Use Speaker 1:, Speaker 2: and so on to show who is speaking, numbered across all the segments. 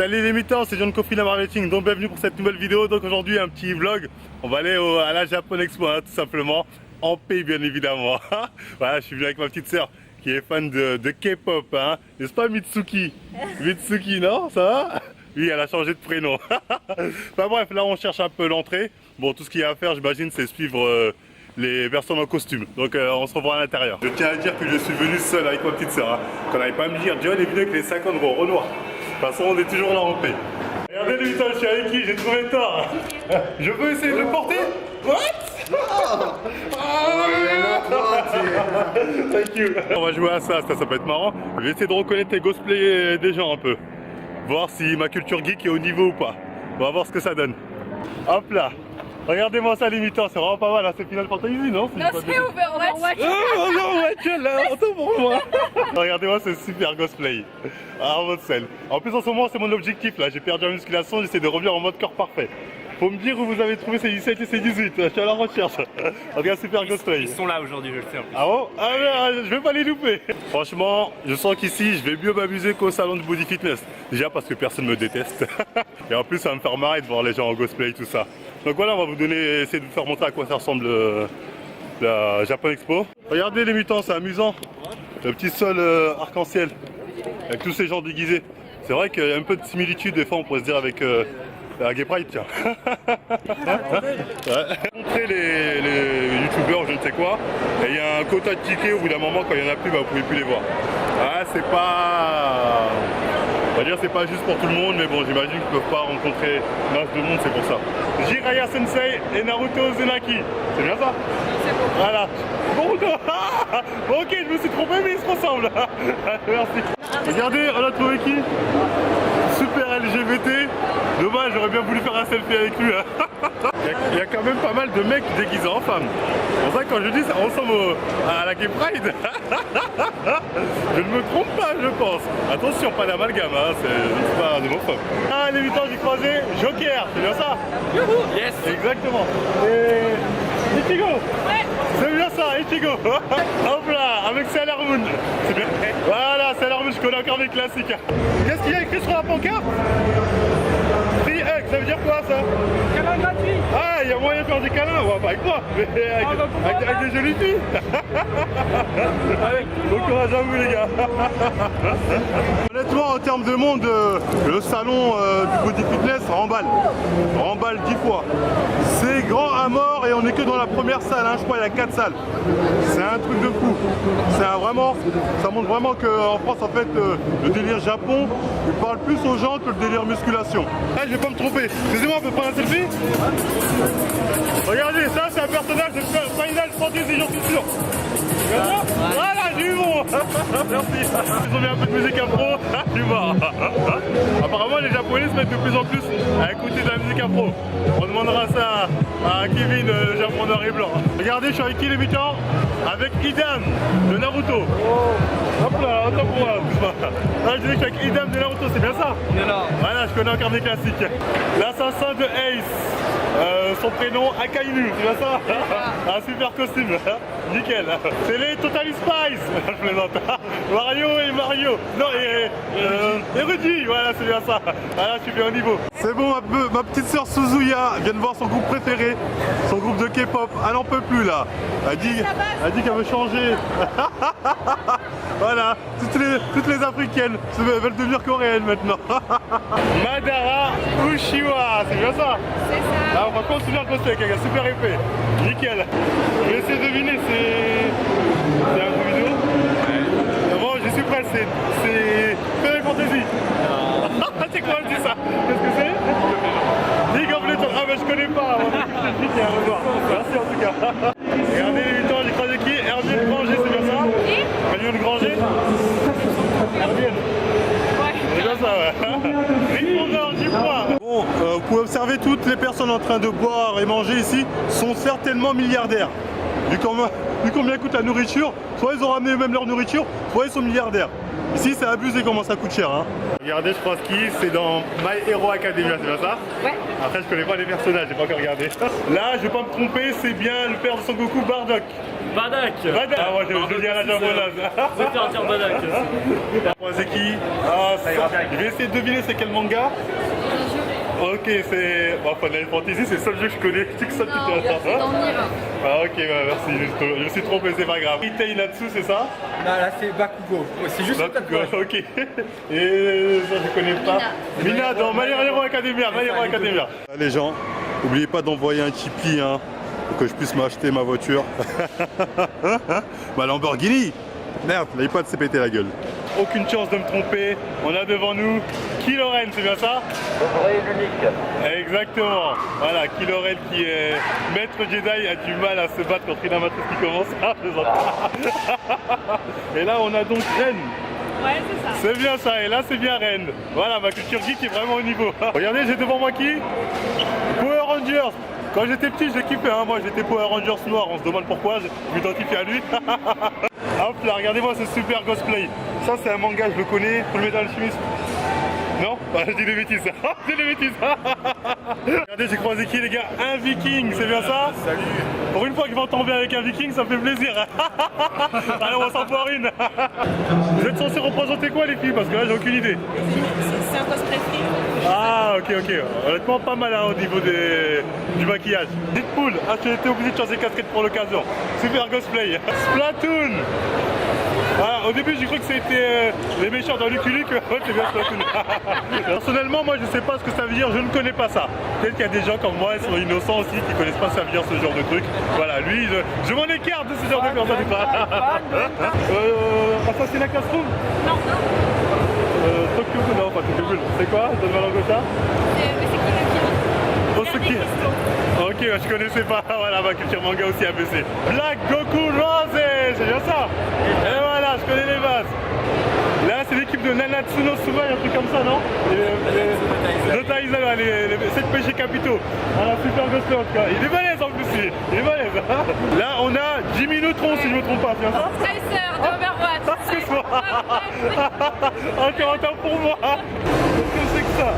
Speaker 1: Salut les mutants, c'est John Coffee Marketing, donc bienvenue pour cette nouvelle vidéo. Donc aujourd'hui un petit vlog, on va aller à la Japan Expo hein, tout simplement, en paix bien évidemment. Voilà, je suis venu avec ma petite sœur qui est fan de K-pop, hein. N'est-ce pas Mitsuki? Mitsuki, non? Ça va? Oui, elle a changé de prénom. Enfin bref, là on cherche un peu l'entrée. Bon, tout ce qu'il y a à faire j'imagine c'est suivre les personnes en costume. Donc on se revoit à l'intérieur. Je tiens à dire que je suis venu seul avec ma petite sœur, hein. Qu'on n'avait pas à me dire, John est venu avec les 50 gros Renoir. De toute façon, on est toujours là en paix. Regardez les mutants, je suis avec qui? J'ai trouvé tort. Je peux essayer de le porter? What? Thank you. On va jouer à ça peut être marrant. Je vais essayer de reconnaître les cosplays des gens un peu. Voir si ma culture geek est au niveau ou pas. On va voir ce que ça donne. Hop là. Regardez-moi ça les mutants, c'est vraiment pas mal, hein. C'est Final Fantasy, non?
Speaker 2: Non, c'est Overwatch.
Speaker 1: Oh non, Watch là, autant pour moi. Regardez-moi ce super cosplay. Ah, en mode sel. En plus en ce moment c'est mon objectif là, j'ai perdu la musculation, j'essaie de revenir en mode corps parfait. Faut me dire où vous avez trouvé ces 17 et ces 18, je suis à la recherche. En tout cas super cosplay.
Speaker 3: Ils sont là aujourd'hui, je le sais en plus.
Speaker 1: Ah bon? Ah mais je vais pas les louper. Franchement, je sens qu'ici je vais mieux m'amuser qu'au salon de body fitness. Déjà parce que personne me déteste. Et en plus ça va me faire marrer de voir les gens en cosplay et tout ça. Donc voilà, on va vous donner, essayer de vous faire montrer à quoi ça ressemble la Japan Expo. Regardez les mutants, c'est amusant. Le petit sol arc-en-ciel avec tous ces gens déguisés. C'est vrai qu'il y a un peu de similitude des fois, on pourrait se dire avec la Gay Pride, tiens. Ouais. Montrer les youtubeurs, je ne sais quoi. Et il y a un quota de tickets au bout d'un moment, quand il n'y en a plus, bah, vous pouvez plus les voir. Ah, c'est pas... On va dire c'est pas juste pour tout le monde, mais bon j'imagine qu'ils ne peuvent pas rencontrer masse de monde, c'est pour ça. Jiraiya Sensei et Naruto Uzumaki, c'est bien ça?
Speaker 2: C'est bon.
Speaker 1: Voilà. Boruto. Bon, ok, je me suis trompé mais ils se ressemblent. Merci. Regardez, on a trouvé qui? Super LGBT. Dommage, j'aurais bien voulu faire un selfie avec lui. Il y a quand même pas mal de mecs déguisés en femmes. C'est pour ça que quand je dis ça ressemble à la Gay Pride. Je ne me trompe pas, je pense. Attention, pas d'amalgame, hein, c'est pas un homophobe. Ah, les mutants, j'ai croisé Joker, c'est bien ça?
Speaker 3: Yes.
Speaker 1: Exactement. Et Ichigo.
Speaker 2: Ouais.
Speaker 1: C'est bien ça, Ichigo. Hop là, avec Sailor Moon. C'est bien. Voilà, Sailor Moon, je connais encore mes classiques. Qu'est-ce qu'il y a écrit sur la pancarte? Free hug, ça veut dire quoi ça?
Speaker 2: Câlin gratuit.
Speaker 1: Ah, il y a moyen de faire des câlins, ouais, pas avec moi, mais avec des jolies filles. Bon courage à vous les gars. Honnêtement, en termes de monde, le salon du body fitness remballe 10 fois. C'est grand à mort et on est que dans la première salle, hein, je crois il y a 4 salles. C'est un truc de fou. Ça montre vraiment qu'en France en fait le délire Japon, il parle plus aux gens que le délire musculation. Ah, je vais pas me tromper. Excusez-moi, on peut prendre un selfie? Regardez, ça c'est un personnage de Final Fantasy, j'en suis sûr. Voilà, j'ai eu bon. Merci. Ils ont mis un peu de musique afro. Je suis mort. Apparemment les Japonais se mettent de plus en plus à écouter de la musique afro. On demandera ça à Kevin, le Japon noir et blanc. Regardez, je suis avec qui les mutants? Avec Idam de Naruto. Hop là, autant pour moi. Là, je disais que je suis avec Idam de Naruto, c'est bien ça?
Speaker 3: Non.
Speaker 1: Voilà, je connais encore des classiques. L'assassin de Ace, son prénom Akainu, c'est bien ça? Un super costume, nickel. C'est les Totally Spice, je plaisante. Mario et Mario. Non, et Rudy, voilà, c'est bien ça. Voilà, je suis bien au niveau. C'est bon, ma petite sœur Suzuya vient de voir son groupe préféré, son groupe de K-pop. Elle n'en peut plus là. Elle dit qu'elle veut changer. Voilà, toutes les africaines veulent devenir coréennes maintenant. Madara Uchiwa, c'est bien ça?
Speaker 2: C'est ça.
Speaker 1: Ah, on va continuer à cosplay avec un super épée. Nickel. Je vais essayer de deviner, c'est un jeu vidéo? Ouais. Bon, je suis prêt, c'est Final Fantasy. C'est quoi, je dis ça? Qu'est-ce que c'est? League of Legends. Ah, mais je connais pas. Merci en tout cas. Regardez les mutants, j'ai croisé qui? Hermione Granger, c'est bien ça?
Speaker 2: Qui?
Speaker 1: Hermione Granger? Hermione.
Speaker 2: Ouais.
Speaker 1: C'est bien ça, ouais. Répondeur du poids. Bon, vous pouvez observer toutes les personnes en train de boire et manger ici sont certainement milliardaires. Vu combien coûte la nourriture, soit ils ont ramené eux-mêmes leur nourriture, soit ils sont milliardaires. Ici c'est abusé comment ça coûte cher, hein. Regardez, je crois ce qui c'est dans My Hero Academia, c'est bien ça?
Speaker 2: Ouais.
Speaker 1: Après je connais pas les personnages, j'ai pas encore regardé. Là je vais pas me tromper, c'est bien le père de Son Goku, Bardock.
Speaker 3: Badak.
Speaker 1: Badak. Ah, moi je dis à la japonaise.
Speaker 3: Je vais faire dire Badak aussi.
Speaker 1: C'est qui? Ah, je vais essayer de deviner c'est quel manga. Ok, c'est... Bon, Final Fantasy, c'est le seul jeu que je connais. C'est que ça
Speaker 2: Non,
Speaker 1: qui te
Speaker 2: c'est dans Nier.
Speaker 1: Ah ok, bah, merci, je me suis trompé, c'est pas grave. Itei Natsu, c'est ça?
Speaker 4: Non, là c'est Bakugo. C'est juste le tatouage.
Speaker 1: Ok. Et ça, je connais pas. Mina, dans My Hero Academia. My Hero Academia. Les gens, n'oubliez pas d'envoyer un Tipeee hein, pour que je puisse m'acheter ma voiture. Ma Lamborghini. Merde, l'iPad s'est pété la gueule. Aucune chance de me tromper. On a devant nous Kylo Ren, c'est bien ça? L'unique. Exactement. Voilà, Kylo Ren qui est maître Jedi a du mal à se battre contre une amatrice qui commence. Et là, on a donc Ren.
Speaker 2: Ouais, c'est ça.
Speaker 1: C'est bien ça, et là c'est bien Ren. Voilà, ma culture geek est vraiment au niveau. Regardez, j'ai devant moi qui? Power Rangers. Quand j'étais petit, j'ai kiffé, hein. Moi j'étais Power Rangers noir, on se demande pourquoi, je m'identifie à lui. Hop là, regardez-moi ce super cosplay. Ça c'est un manga, je le connais, faut le mettre dans le chemise. Non? Ah, je dis des bêtises. Je dis des bêtises. Regardez, j'ai croisé qui les gars? Un viking, c'est bien ça? Salut. Pour une fois que je vais en tomber avec un viking, ça me fait plaisir. Allez, on va s'en boire une. Vous êtes censés représenter quoi les filles? Parce que là j'ai aucune idée.
Speaker 2: C'est un cosplay free.
Speaker 1: Ah ok ok, honnêtement pas mal hein, au niveau du maquillage. Deadpool, ah j'ai été obligé de changer de casquette pour l'occasion. Super cosplay. Splatoon. Voilà, au début j'ai cru que c'était les méchants dans Lucky Luke, ouais c'est bien Splatoon. Personnellement moi je sais pas ce que ça veut dire, je ne connais pas ça. Peut-être qu'il y a des gens comme moi, ils sont innocents aussi, qui connaissent pas ça veut dire ce genre de truc. Voilà, lui, je m'en écarte de ce genre de personnes. Assassinat Classroom?
Speaker 2: Non.
Speaker 1: Tokyo Ghoul, non pas Tokyo Ghoul. C'est quoi? Donne-moi l'angocha?
Speaker 2: C'est qui le
Speaker 1: Ok, je connaissais pas, voilà ma culture manga aussi ABC. Black Goku Rose, c'est bien ça. Et voilà, je connais les bases. Là c'est l'équipe de Nanatsu no Tsubai, un truc comme ça, non? Dotaiza, les 7 péchés capitaux. Voilà, super gosse en tout cas. Il est balèze en plus, il est balèze. Là on a Jimmy Neutron si je me trompe pas, c'est bien ça?
Speaker 2: Tracer d'Overwatch.
Speaker 1: Excuse-moi. Encore un temps pour moi. Qu'est-ce que c'est que ça?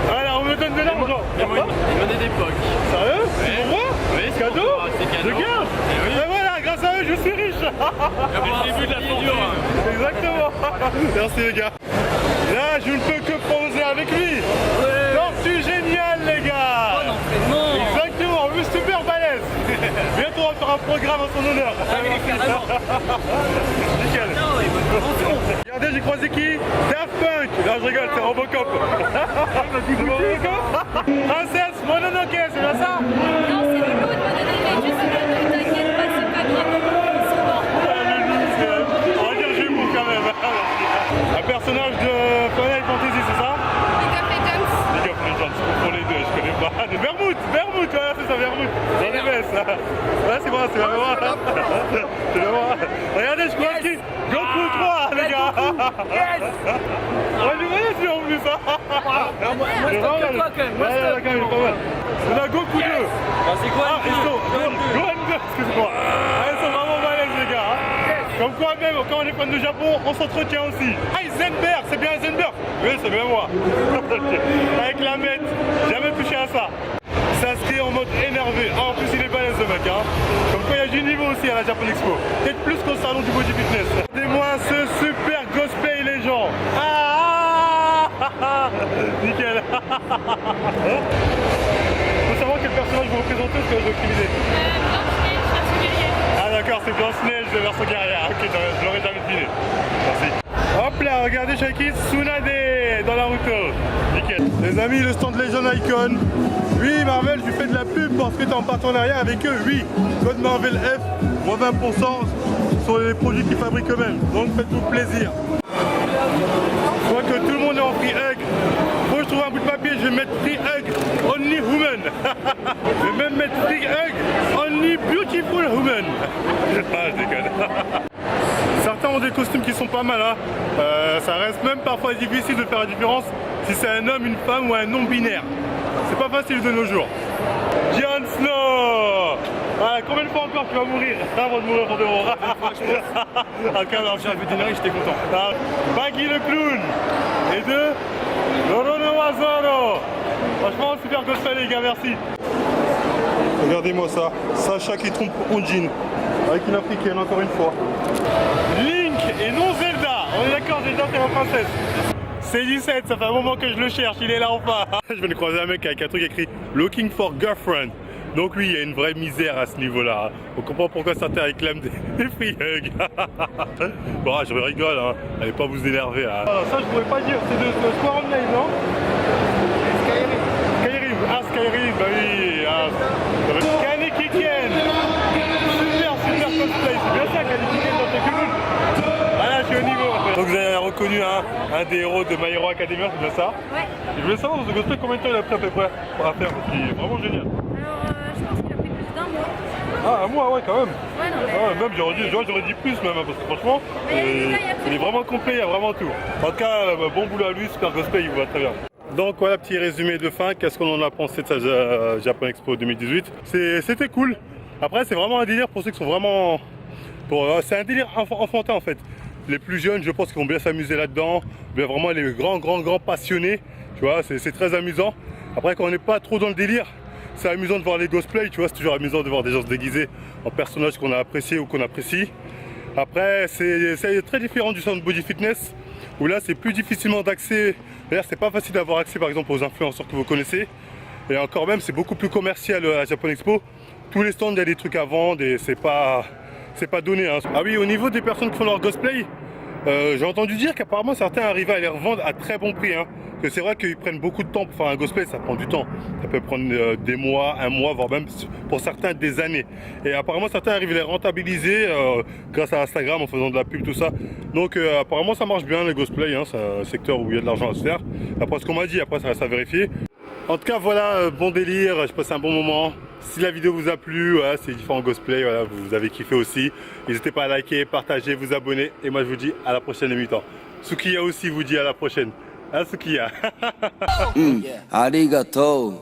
Speaker 1: Voilà, on me donne de l'argent.
Speaker 3: Il venait d'époque.
Speaker 1: Sérieux? C'est pour moi?
Speaker 3: Oui,
Speaker 1: c'est cadeau?
Speaker 3: C'est cadeau.
Speaker 1: Je garde. Et voilà, grâce à eux, je suis riche.
Speaker 3: Le début de la fortune.
Speaker 1: Exactement. Merci les gars. Là, je ne peux que poser avec lui. Tortue génial les gars. Exactement, en plus super balèze. Bientôt on va faire un programme en son honneur. Nickel. Regardez, j'ai croisé qui? Daft Punk. Là je rigole, c'est Robocop. Princesse Mononoke, c'est bien ça?
Speaker 2: Non, c'est le loup de Mononoke. Juste ne t'inquiète pas, c'est pas bien. Ils sont morts.
Speaker 1: On va dire jumeau quand même. Un personnage de Final Fantasy, c'est ça?
Speaker 2: League of Legends.
Speaker 1: League of Legends, pour les deux, je connais pas. De Vermouth, ouais, c'est ça, Vermouth. Dans les messes. Ouais, c'est moi, c'est bien moi. C'est bien moi. Regardez, je crois qui? Goku 3, les gars. Yes. On va lui voler celui en plus.
Speaker 4: Moi je toque que toi quand même. Moi je
Speaker 1: quand même, pas mal. On a Goku 2.
Speaker 3: C'est quoi?
Speaker 1: Ah, ils sont Gohan 2, excuse-moi. Ah, ils sont vraiment balèzes, les gars. Comme quoi, même quand on est fan de Japon, on s'entretient aussi. Ah, Heisenberg, c'est bien Heisenberg. Oui, c'est bien moi. Avec la mette, jamais touché à ça. S'inscrit en mode énervé. Ah, en plus, il est balèze, ce mec. Hein. Comme quoi, il y a du niveau aussi à la Japan Expo. Peut-être plus qu'au salon du body fitness. Regardez-moi ce super cosplay, les gens. Nickel. Faut savoir quel personnage vous représentez parce que j'ai aucune idée.
Speaker 2: Blanche-Neige, version guerrière.
Speaker 1: Ah d'accord, c'est Blanche-Neige de version guerrière. Ok, je l'aurais jamais deviné. Merci. Hop là, regardez Shaki, Tsunade dans Naruto. Nickel. Les amis, le stand Legend Icon. Oui, Marvel, je lui fais de la pub parce que tu es en partenariat avec eux. Oui, code Marvel F, moins 20% sur les produits qu'ils fabriquent eux-mêmes. Donc faites-vous plaisir. Je vois que tout le monde est en free hug. Faut que je trouve un bout de papier, je vais mettre free hug only woman. Je vais même mettre free hug only beautiful woman. Ah, je déconne. Certains ont des costumes qui sont pas mal. Hein. Ça reste même parfois difficile de faire la différence si c'est un homme, une femme ou un non-binaire. C'est pas facile de nos jours. Jon Snow. Ah, combien de fois encore tu vas mourir avant de mourir pour de bon? J'ai un vétérinaire, j'étais content. Baggy le clown. Et deux, Roronoa Zoro. Franchement, super cosplay les gars, merci. Regardez-moi ça. Sacha qui trompe Onjin. Avec une africaine encore une fois. Link et non Zelda. On est d'accord, Zelda c'est ma princesse. C17, ça fait un moment que je le cherche, il est là enfin. Je viens de croiser un mec avec un truc écrit Looking for girlfriend. Donc oui, il y a une vraie misère à ce niveau-là. On comprend pourquoi certains réclament des free hugs. Bon, je rigole, hein. Allez pas vous énerver. Hein. Alors, ça, je pourrais pas dire, c'est de Square Online, non? Skyrim. Ah, Skyrim, bah oui. Ah. Kaneki Ken. Super cosplay. C'est bien ça, Kaneki Ken dans Tokyo Ghoul. Voilà, je suis au niveau. Donc vous avez reconnu un des héros de My Hero Academia, c'est bien ça?
Speaker 2: Ouais.
Speaker 1: Et je voulais savoir dans ce cosplay combien de temps il a pris à peu près pour la faire, parce qu'il est vraiment génial.
Speaker 2: Alors, je pense qu'il a pris plus d'un mois.
Speaker 1: Ah, un mois, ouais, quand même.
Speaker 2: Ouais, non, mais...
Speaker 1: Ah, même j'aurais dit plus même, hein, parce que franchement,
Speaker 2: Mais
Speaker 1: il est vraiment complet, il y a vraiment tout. En tout cas, bon boulot à lui, super cosplay, il vous va très bien. Donc voilà, petit résumé de fin, qu'est-ce qu'on en a pensé de sa Japan Expo 2018? C'était cool. Après, c'est vraiment un délire pour ceux qui sont vraiment... c'est un délire enfantin en fait. Les plus jeunes, je pense qu'ils vont bien s'amuser là-dedans. Bien vraiment les grands passionnés, tu vois, c'est très amusant. Après, quand on n'est pas trop dans le délire, c'est amusant de voir les cosplays, tu vois, c'est toujours amusant de voir des gens se déguiser en personnages qu'on a appréciés ou qu'on apprécie. Après, c'est très différent du centre body fitness, où là, c'est plus difficilement d'accès. D'ailleurs, c'est pas facile d'avoir accès, par exemple, aux influenceurs que vous connaissez. Et encore même, c'est beaucoup plus commercial à la Japan Expo. Tous les stands, il y a des trucs à vendre et c'est pas donné. Hein. Ah oui, au niveau des personnes qui font leur cosplay, j'ai entendu dire qu'apparemment certains arrivaient à les revendre à très bon prix. Hein. Que c'est vrai qu'ils prennent beaucoup de temps pour faire un cosplay, ça prend du temps. Ça peut prendre des mois, un mois, voire même pour certains des années. Et apparemment certains arrivent à les rentabiliser grâce à Instagram en faisant de la pub, tout ça. Donc apparemment ça marche bien les cosplays, hein. C'est un secteur où il y a de l'argent à se faire. Après ce qu'on m'a dit, après ça reste à vérifier. En tout cas voilà, bon délire, je passe un bon moment. Si la vidéo vous a plu, voilà, c'est différents cosplays, voilà, vous avez kiffé aussi. N'hésitez pas à liker, partager, vous abonner. Et moi je vous dis à la prochaine émission. Sukiya aussi vous dit à la prochaine. Ah, Sukiya.
Speaker 5: ありがとう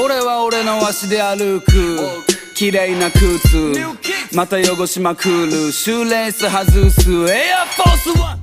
Speaker 5: 俺は俺の足で歩く綺麗な靴また汚しまくるシューレース外すエアフォースワン